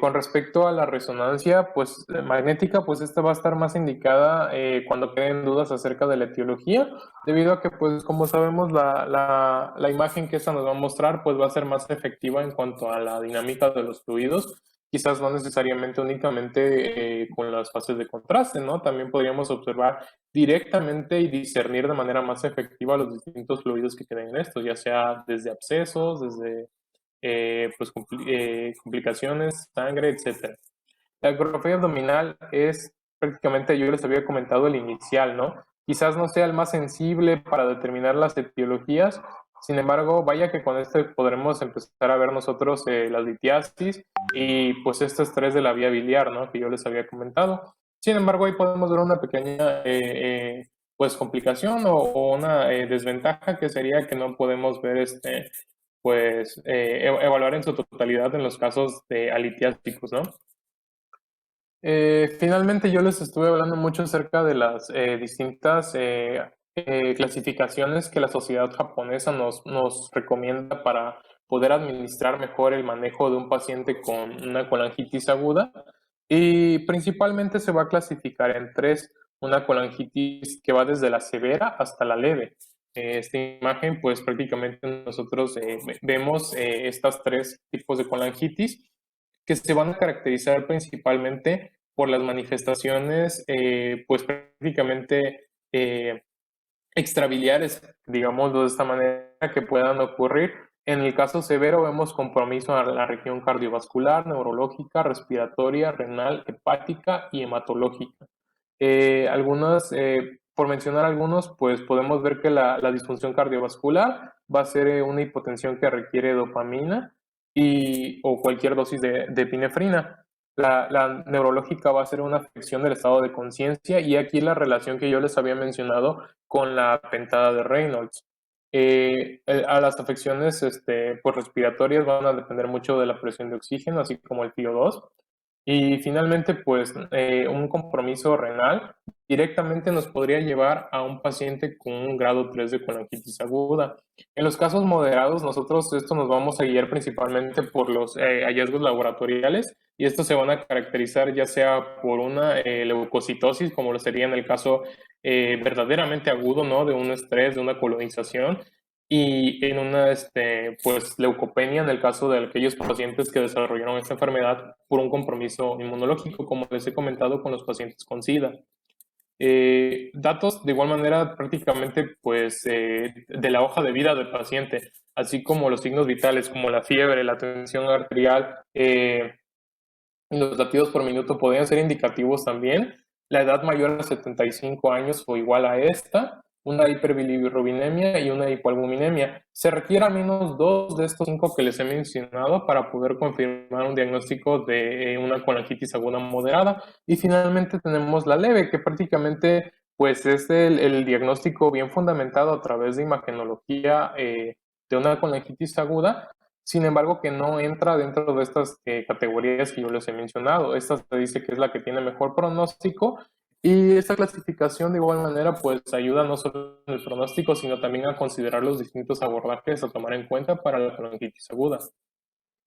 Con respecto a la resonancia pues magnética, pues esta va a estar más indicada cuando queden dudas acerca de la etiología, debido a que pues como sabemos la imagen que esta nos va a mostrar pues va a ser más efectiva en cuanto a la dinámica de los fluidos, quizás no necesariamente únicamente con las fases de contraste, ¿no? También podríamos observar directamente y discernir de manera más efectiva los distintos fluidos que tienen estos, ya sea desde abscesos, desde pues complicaciones, sangre, etc. La ecografía abdominal es prácticamente, yo les había comentado, el inicial, ¿no? Quizás no sea el más sensible para determinar las etiologías, sin embargo, vaya que con este podremos empezar a ver nosotros la litiasis y pues este estrés de la vía biliar, ¿no? Que yo les había comentado. Sin embargo, ahí podemos ver una pequeña pues complicación o una desventaja, que sería que no podemos ver pues evaluar en su totalidad en los casos de alitiásticos, ¿no? Finalmente yo les estuve hablando mucho acerca de las distintas clasificaciones que la sociedad japonesa nos recomienda para poder administrar mejor el manejo de un paciente con una colangitis aguda, y principalmente se va a clasificar en tres: una colangitis que va desde la severa hasta la leve. Esta imagen, pues prácticamente nosotros vemos estas tres tipos de colangitis, que se van a caracterizar principalmente por las manifestaciones, pues prácticamente extrabiliares, digámoslo de esta manera, que puedan ocurrir. En el caso severo vemos compromiso a la región cardiovascular, neurológica, respiratoria, renal, hepática y hematológica. Por mencionar algunos, pues podemos ver que la disfunción cardiovascular va a ser una hipotensión que requiere dopamina o cualquier dosis de epinefrina. La neurológica va a ser una afección del estado de conciencia, y aquí la relación que yo les había mencionado con la pentada de Reynolds. A las afecciones pues respiratorias van a depender mucho de la presión de oxígeno, así como el PO2. Y finalmente, pues un compromiso renal directamente nos podría llevar a un paciente con un grado 3 de colangitis aguda. En los casos moderados, nosotros esto nos vamos a guiar principalmente por los hallazgos laboratoriales, y estos se van a caracterizar ya sea por una leucocitosis, como lo sería en el caso verdaderamente agudo, ¿no? De un estrés, de una colonización, y en una pues leucopenia en el caso de aquellos pacientes que desarrollaron esta enfermedad por un compromiso inmunológico, como les he comentado con los pacientes con SIDA. Datos de igual manera prácticamente pues de la hoja de vida del paciente, así como los signos vitales como la fiebre, la tensión arterial, los latidos por minuto podrían ser indicativos también. La edad mayor a 75 años o igual a esta, una hiperbilirubinemia y una hipoalbuminemia. Se requiere al menos 2 de estos 5 que les he mencionado para poder confirmar un diagnóstico de una colangitis aguda moderada. Y finalmente tenemos la leve, que prácticamente pues es el diagnóstico bien fundamentado a través de imagenología de una colangitis aguda. Sin embargo, que no entra dentro de estas categorías que yo les he mencionado. Esta se dice que es la que tiene mejor pronóstico, y esta clasificación de igual manera pues ayuda no solo en el pronóstico, sino también a considerar los distintos abordajes a tomar en cuenta para la bronquitis aguda.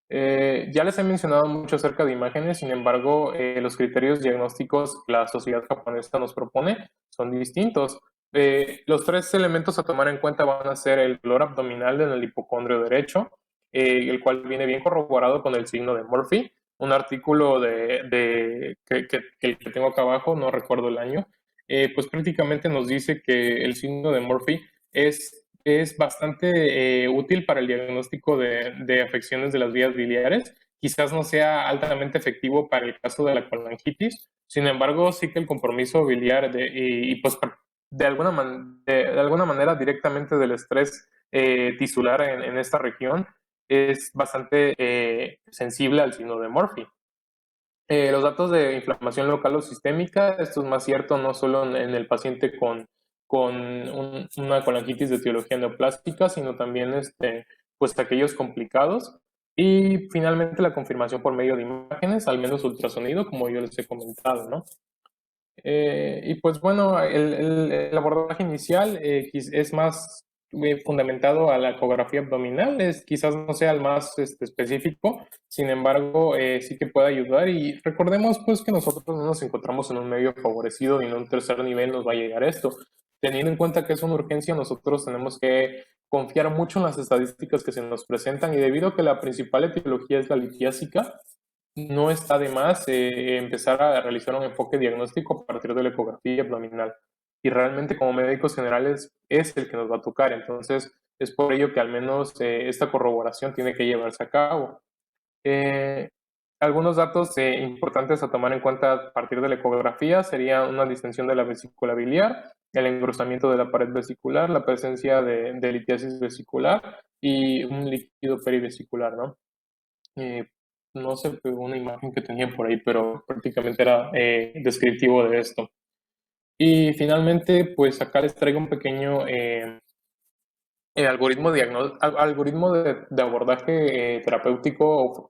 Ya les he mencionado mucho acerca de imágenes, sin embargo, los criterios diagnósticos que la sociedad japonesa nos propone son distintos. Los tres elementos a tomar en cuenta van a ser el dolor abdominal en el hipocondrio derecho, el cual viene bien corroborado con el signo de Murphy. Un artículo que tengo acá abajo, no recuerdo el año, pues prácticamente nos dice que el signo de Murphy es bastante útil para el diagnóstico de afecciones de las vías biliares. Quizás no sea altamente efectivo para el caso de la colangitis, sin embargo, sí que el compromiso biliar pues de alguna manera directamente del estrés tisular en esta región es bastante sensible al signo de Murphy. Los datos de inflamación local o sistémica, esto es más cierto no solo en el paciente con una colangitis de etiología neoplástica, sino también pues aquellos complicados. Y finalmente la confirmación por medio de imágenes, al menos ultrasonido, como yo les he comentado, ¿no? Y pues bueno, el abordaje inicial es más fundamentado a la ecografía abdominal, quizás no sea el más específico, sin embargo sí que puede ayudar, y recordemos pues que nosotros no nos encontramos en un medio favorecido y en un tercer nivel nos va a llegar esto. Teniendo en cuenta que es una urgencia, nosotros tenemos que confiar mucho en las estadísticas que se nos presentan, y debido a que la principal etiología es la litiásica, no está de más empezar a realizar un enfoque diagnóstico a partir de la ecografía abdominal. Y realmente como médicos generales es el que nos va a tocar. Entonces es por ello que al menos esta corroboración tiene que llevarse a cabo. Eh, Algunos datos importantes a tomar en cuenta a partir de la ecografía sería una distensión de la vesícula biliar, el engrosamiento de la pared vesicular, la presencia de litiasis vesicular y un líquido perivesicular, ¿no? No sé, una imagen que tenía por ahí, pero prácticamente era descriptivo de esto. Y finalmente, pues acá les traigo un pequeño algoritmo de abordaje terapéutico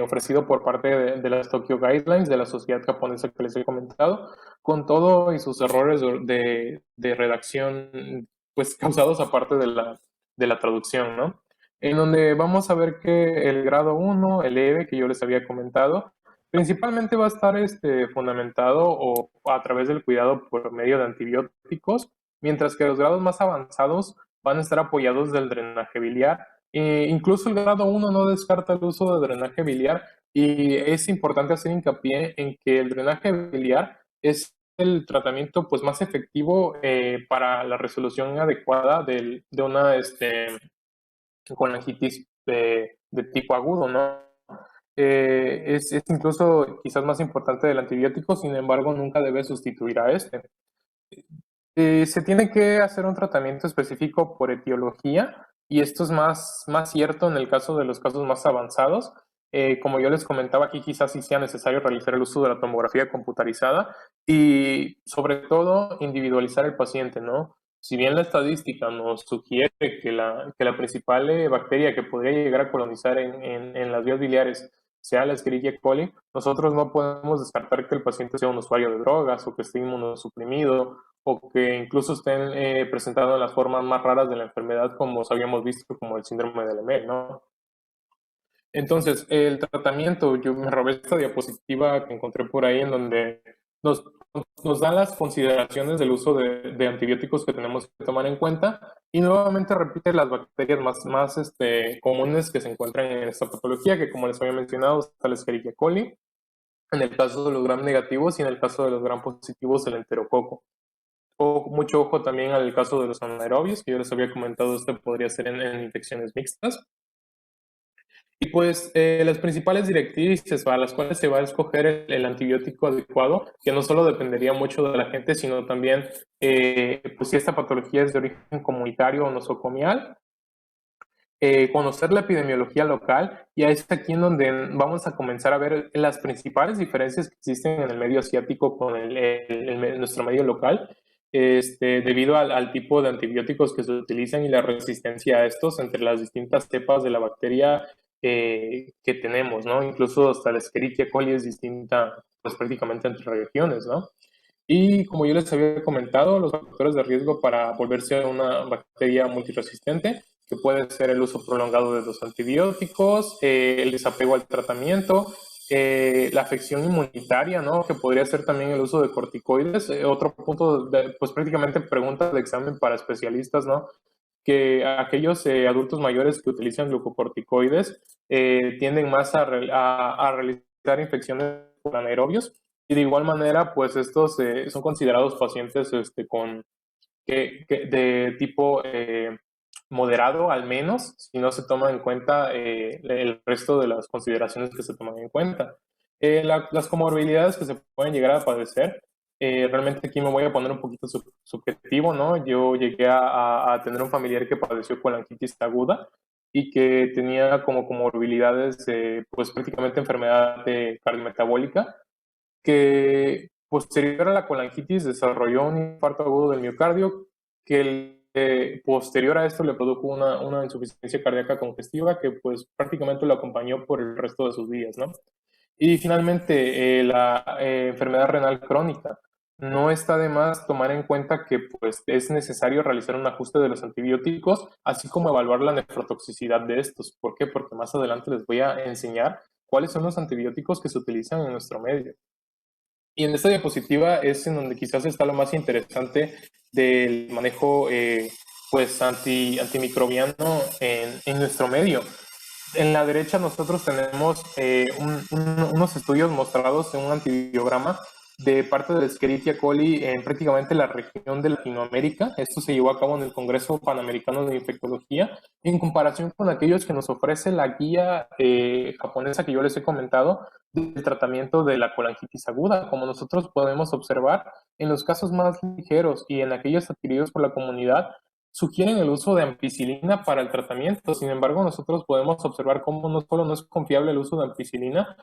ofrecido por parte de las Tokyo Guidelines, de la sociedad japonesa que les he comentado, con todo y sus errores de redacción, pues causados aparte de la traducción, ¿no? En donde vamos a ver que el grado 1, el EVE, que yo les había comentado, principalmente va a estar fundamentado o a través del cuidado por medio de antibióticos, mientras que los grados más avanzados van a estar apoyados del drenaje biliar. Incluso el grado 1 no descarta el uso de drenaje biliar y es importante hacer hincapié en que el drenaje biliar es el tratamiento pues, más efectivo para la resolución adecuada de una colangitis de tipo agudo, ¿no? Es incluso quizás más importante del antibiótico, sin embargo nunca debe sustituir a este. Se tiene que hacer un tratamiento específico por etiología y esto es más cierto en el caso de los casos más avanzados. Como yo les comentaba, aquí quizás sí sea necesario realizar el uso de la tomografía computarizada y sobre todo individualizar el paciente, ¿no? Si bien la estadística nos sugiere que la principal bacteria que podría llegar a colonizar en las vías biliares sea la Escherichia coli, nosotros no podemos descartar que el paciente sea un usuario de drogas o que esté inmunosuprimido o que incluso estén presentando las formas más raras de la enfermedad, como habíamos visto, como el síndrome de Lemay, ¿no? Entonces, el tratamiento, yo me robé esta diapositiva que encontré por ahí en donde nos, nos dan las consideraciones del uso de antibióticos que tenemos que tomar en cuenta y nuevamente repite las bacterias más comunes que se encuentran en esta patología, que como les había mencionado, está la Escherichia coli, en el caso de los gram negativos y en el caso de los gram positivos, el enterococo. Mucho ojo también al caso de los anaerobios, que yo les había comentado, podría ser en infecciones mixtas. Y pues las principales directrices para las cuales se va a escoger el antibiótico adecuado, que no solo dependería mucho de la gente, sino también pues si esta patología es de origen comunitario o nosocomial, conocer la epidemiología local, y es aquí en donde vamos a comenzar a ver las principales diferencias que existen en el medio asiático con nuestro medio local, debido al tipo de antibióticos que se utilizan y la resistencia a estos entre las distintas cepas de la bacteria que tenemos, ¿no? Incluso hasta la Escherichia coli es distinta, pues prácticamente entre regiones, ¿no? Y como yo les había comentado, los factores de riesgo para volverse una bacteria multiresistente, que puede ser el uso prolongado de los antibióticos, el desapego al tratamiento, la afección inmunitaria, ¿no? Que podría ser también el uso de corticoides. Otro punto, pues prácticamente preguntas de examen para especialistas, ¿no? Que aquellos adultos mayores que utilizan glucocorticoides tienden más a realizar infecciones por anaerobios, y de igual manera, pues estos son considerados pacientes de tipo moderado, al menos, si no se toma en cuenta el resto de las consideraciones que se toman en cuenta. Las comorbilidades que se pueden llegar a padecer, realmente aquí me voy a poner un poquito subjetivo, ¿no? Yo llegué a tener un familiar que padeció colangitis aguda y que tenía como comorbilidades, pues prácticamente enfermedad cardiometabólica, que posterior a la colangitis desarrolló un infarto agudo del miocardio, que posterior a esto le produjo una insuficiencia cardíaca congestiva que pues prácticamente lo acompañó por el resto de sus días, ¿no? Y finalmente, la enfermedad renal crónica. No está de más tomar en cuenta que pues, es necesario realizar un ajuste de los antibióticos, así como evaluar la nefrotoxicidad de estos. ¿Por qué? Porque más adelante les voy a enseñar cuáles son los antibióticos que se utilizan en nuestro medio. Y en esta diapositiva es en donde quizás está lo más interesante del manejo pues antimicrobiano en nuestro medio. En la derecha nosotros tenemos unos estudios mostrados en un antibiograma de parte de la Escherichia coli en prácticamente la región de Latinoamérica. Esto se llevó a cabo en el Congreso Panamericano de Infectología, en comparación con aquellos que nos ofrece la guía japonesa que yo les he comentado del tratamiento de la colangitis aguda. Como nosotros podemos observar, en los casos más ligeros y en aquellos adquiridos por la comunidad, sugieren el uso de ampicilina para el tratamiento. Sin embargo, nosotros podemos observar cómo no solo no es confiable el uso de ampicilina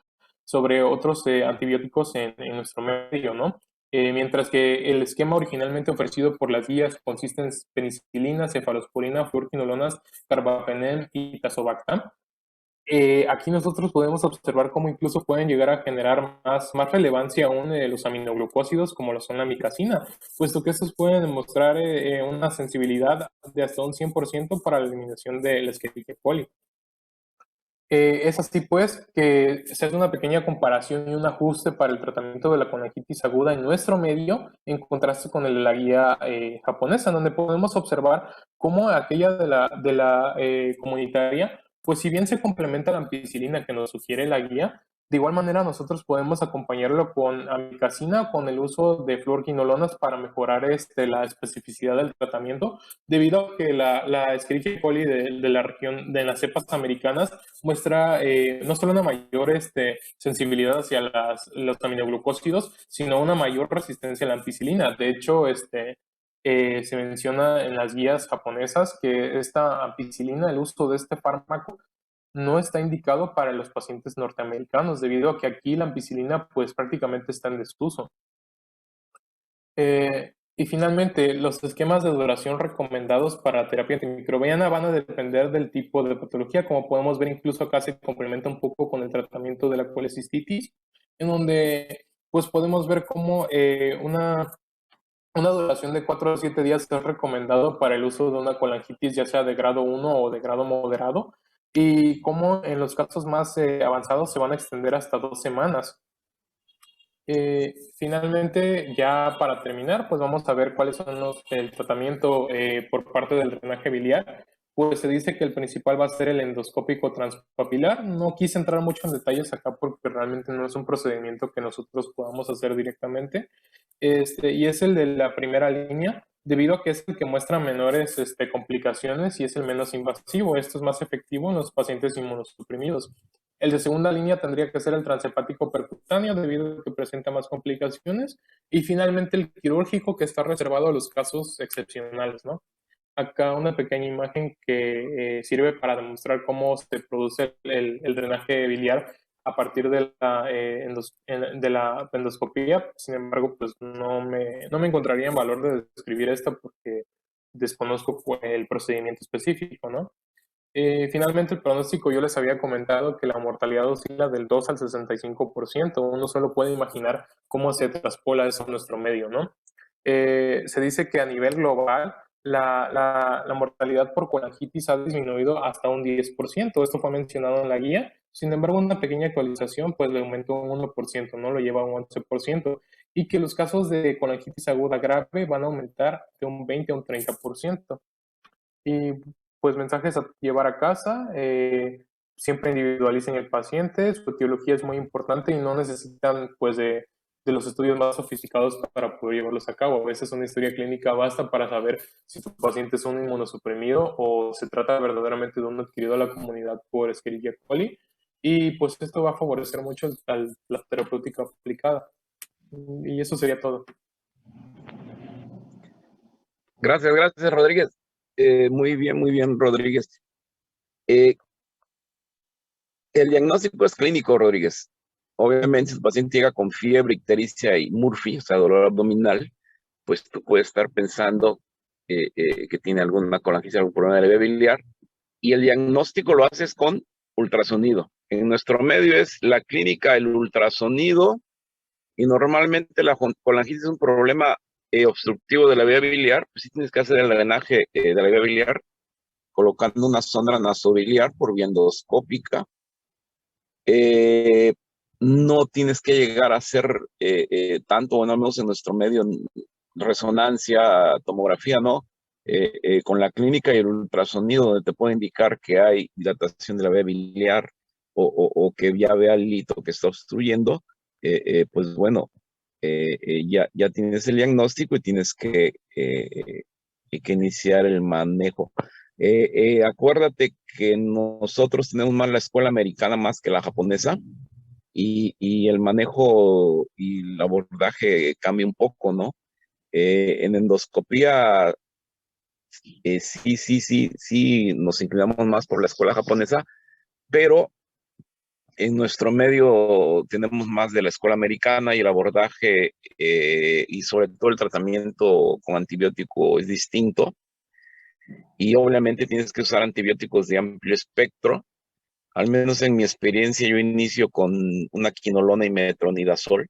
sobre otros antibióticos en nuestro medio, ¿no? mientras que el esquema originalmente ofrecido por las guías consiste en penicilina, cefalosporina, fluoroquinolonas, carbapenem y tazobactam. Aquí nosotros podemos observar cómo incluso pueden llegar a generar más relevancia aún los aminoglucósidos como lo son la micacina, puesto que estos pueden demostrar una sensibilidad de hasta un 100% para la eliminación de la Escherichia coli. Es así pues que se hace una pequeña comparación y un ajuste para el tratamiento de la colangitis aguda en nuestro medio en contraste con el de la guía japonesa, donde podemos observar cómo aquella de la comunitaria, pues si bien se complementa la ampicilina que nos sugiere la guía, de igual manera nosotros podemos acompañarlo con amicacina, con el uso de fluoroquinolonas para mejorar la especificidad del tratamiento, debido a que la Escherichia coli de la región, de las cepas americanas, muestra no solo una mayor sensibilidad hacia los aminoglucósidos, sino una mayor resistencia a la ampicilina. De hecho, se menciona en las guías japonesas que esta ampicilina, el uso de este fármaco, no está indicado para los pacientes norteamericanos, debido a que aquí la ampicilina pues prácticamente está en desuso. Y finalmente, los esquemas de duración recomendados para terapia antimicrobiana van a depender del tipo de patología. Como podemos ver, incluso acá se complementa un poco con el tratamiento de la colecistitis, en donde pues podemos ver cómo una duración de 4 a 7 días es recomendado para el uso de una colangitis, ya sea de grado 1 o de grado moderado, y cómo en los casos más avanzados se van a extender hasta 2 semanas. Finalmente, ya para terminar, pues vamos a ver cuáles son el tratamiento por parte del drenaje biliar. Pues se dice que el principal va a ser el endoscópico transpapilar. No quise entrar mucho en detalles acá porque realmente no es un procedimiento que nosotros podamos hacer directamente. Y es el de la primera línea, debido a que es el que muestra menores complicaciones y es el menos invasivo. Esto es más efectivo en los pacientes inmunosuprimidos. El de segunda línea tendría que ser el transhepático percutáneo, debido a que presenta más complicaciones. Y finalmente el quirúrgico, que está reservado a los casos excepcionales, ¿no? Acá una pequeña imagen que sirve para demostrar cómo se produce el drenaje biliar a partir de de la endoscopía. Sin embargo, pues no me encontraría en valor de describir esto porque desconozco el procedimiento específico, ¿no? Finalmente, el pronóstico, yo les había comentado que la mortalidad oscila del 2 al 65%. Uno solo puede imaginar cómo se traspola eso a nuestro medio, ¿no? Se dice que a nivel global la mortalidad por colangitis ha disminuido hasta un 10%. Esto fue mencionado en la guía. Sin embargo, una pequeña actualización pues le aumentó un 1%, no lo lleva a un 11%. Y que los casos de colangitis aguda grave van a aumentar de un 20 a un 30%. Y pues mensajes a llevar a casa, siempre individualicen el paciente, su etiología es muy importante y no necesitan pues de los estudios más sofisticados para poder llevarlos a cabo. A veces una historia clínica basta para saber si tu paciente es un inmunosuprimido o se trata verdaderamente de un adquirido a la comunidad por Escherichia coli, y pues esto va a favorecer mucho la terapéutica aplicada. Y eso sería todo. Gracias, Rodríguez. Muy bien, Rodríguez. El diagnóstico es clínico, Rodríguez. Obviamente, si el paciente llega con fiebre, ictericia y Murphy, o sea, dolor abdominal, pues tú puedes estar pensando que tiene alguna colangitis, algún problema de la vía biliar, y el diagnóstico lo haces con ultrasonido. En nuestro medio es la clínica, el ultrasonido, y normalmente la colangitis es un problema obstructivo de la vía biliar, pues sí tienes que hacer el drenaje de la vía biliar colocando una sonda nasobiliar por vía endoscópica. No tienes que llegar a hacer tanto, bueno, al menos en nuestro medio, resonancia, tomografía, ¿no? Con la clínica y el ultrasonido, donde te puede indicar que hay dilatación de la vía biliar o que ya vea el lito que está obstruyendo, pues bueno, ya tienes el diagnóstico y tienes que iniciar el manejo. Acuérdate que nosotros tenemos más la escuela americana más que la japonesa y el manejo y el abordaje cambia un poco, ¿no? En endoscopía sí, nos inclinamos más por la escuela japonesa, pero en nuestro medio tenemos más de la escuela americana y el abordaje y sobre todo el tratamiento con antibiótico es distinto. Y obviamente tienes que usar antibióticos de amplio espectro. Al menos en mi experiencia, yo inicio con una quinolona y metronidazol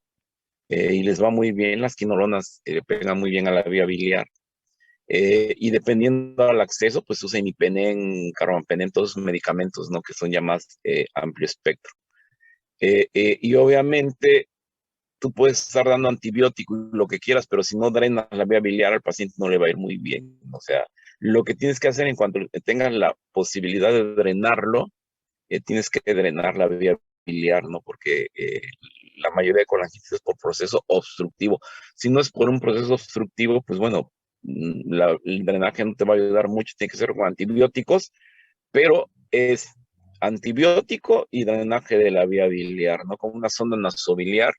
y les va muy bien. Las quinolonas pegan muy bien a la vía biliar. Y dependiendo del acceso, pues usa imipenem, carbapenem, todos esos medicamentos, ¿no? Que son ya más amplio espectro. Y obviamente tú puedes estar dando antibiótico y lo que quieras, pero si no drenas la vía biliar al paciente no le va a ir muy bien. O sea, lo que tienes que hacer en cuanto tengas la posibilidad de drenarlo, tienes que drenar la vía biliar, ¿no? Porque la mayoría de colangitis es por proceso obstructivo. Si no es por un proceso obstructivo, pues bueno, el drenaje no te va a ayudar mucho, tiene que ser con antibióticos, pero es antibiótico y drenaje de la vía biliar, ¿no? Con una sonda nasobiliar.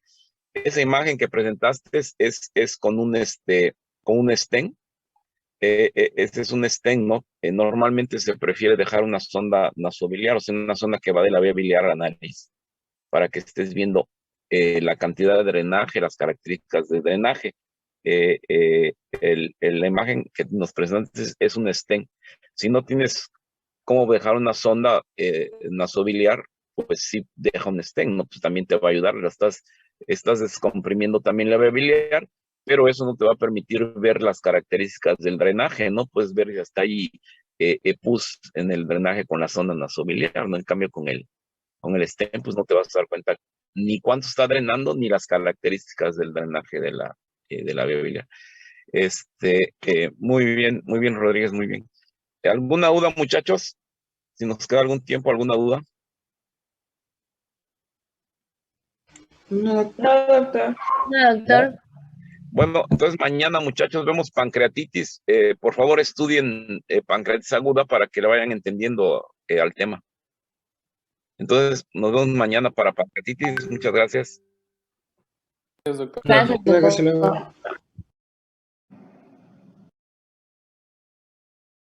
Esa imagen que presentaste es con con un stent. Este es un stent, ¿no? Normalmente se prefiere dejar una sonda nasobiliar, o sea, una sonda que va de la vía biliar a la nariz, para que estés viendo la cantidad de drenaje, las características de drenaje. La imagen que nos presentas es un stent. Si no tienes cómo dejar una sonda nasobiliar, pues sí, deja un stent, ¿no? Pues también te va a ayudar, estás descomprimiendo también la vía biliar, pero eso no te va a permitir ver las características del drenaje, ¿no? Puedes ver si hasta ahí pus en el drenaje con la sonda nasobiliar, ¿no? En cambio con el stent, pues no te vas a dar cuenta ni cuánto está drenando, ni las características del drenaje de la vía biliar. Muy bien, Rodríguez, muy bien. ¿Alguna duda, muchachos? Si nos queda algún tiempo, ¿alguna duda? No, doctor. No, doctor. Bueno, entonces mañana, muchachos, vemos pancreatitis. Por favor, estudien pancreatitis aguda para que le vayan entendiendo al tema. Entonces, nos vemos mañana para pancreatitis. Muchas gracias. Gracias, doctor. Gracias, Hasta doctor. luego.